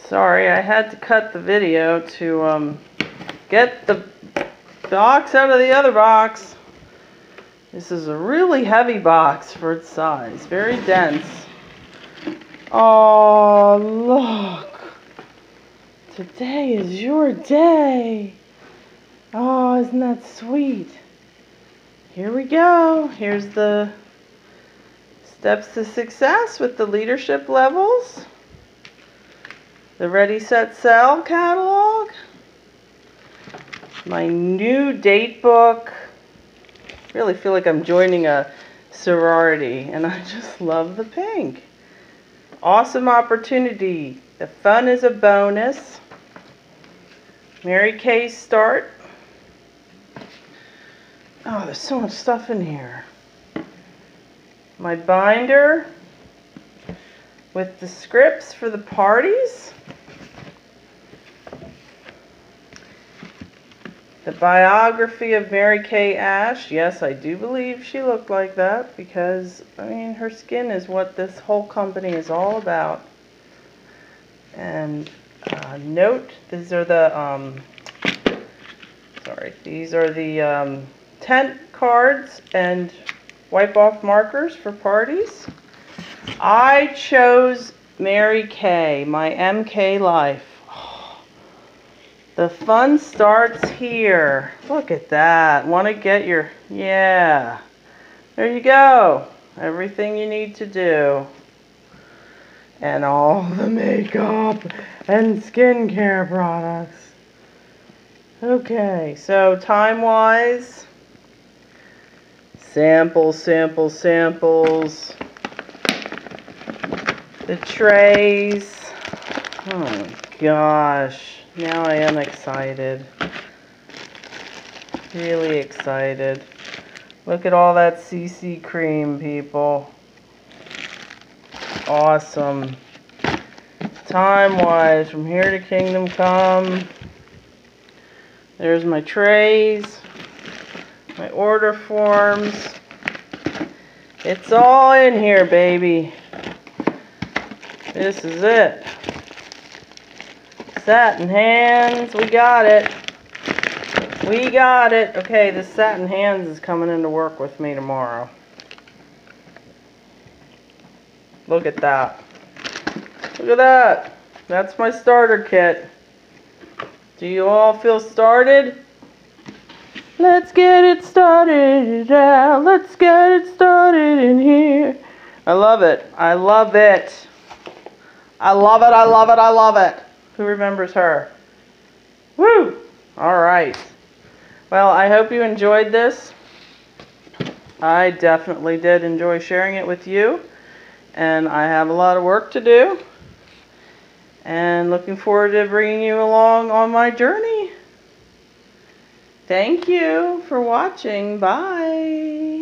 Sorry, I had to cut the video to get the box out of the other box. This is a really heavy box for its size, very dense. Oh, look. Today is your day. Oh, isn't that sweet? Here we go. Here's the steps to success with the leadership levels. The Ready, Set, Sell catalog. My new date book. Really feel like I'm joining a sorority, and I just love the pink. Awesome opportunity. The fun is a bonus. Mary Kay start. Oh, there's so much stuff in here. My binder with the scripts for the parties. The biography of Mary Kay Ash. Yes, I do believe she looked like that because, I mean, her skin is what this whole company is all about. And note, these are the, tent cards and wipe-off markers for parties. I chose Mary Kay, my MK life. The fun starts here. Look at that. Want to get your, yeah. There you go. Everything you need to do. And all the makeup and skincare products. Okay, so time-wise, samples. The trays. Oh my gosh. Now I am excited. Really excited. Look at all that CC cream, people. Awesome. Time-wise, from here to Kingdom Come. There's my trays. My order forms. It's all in here, baby. This is it. Satin hands. We got it. We got it. Okay, this satin hands is coming into work with me tomorrow. Look at that. Look at that. That's my starter kit. Do you all feel started? Let's get it started out. Let's get it started in here. I love it. I love it. I love it. I love it. I love it. Who remembers her? Woo! All right. Well, I hope you enjoyed this. I definitely did enjoy sharing it with you. And I have a lot of work to do. And looking forward to bringing you along on my journey. Thank you for watching. Bye.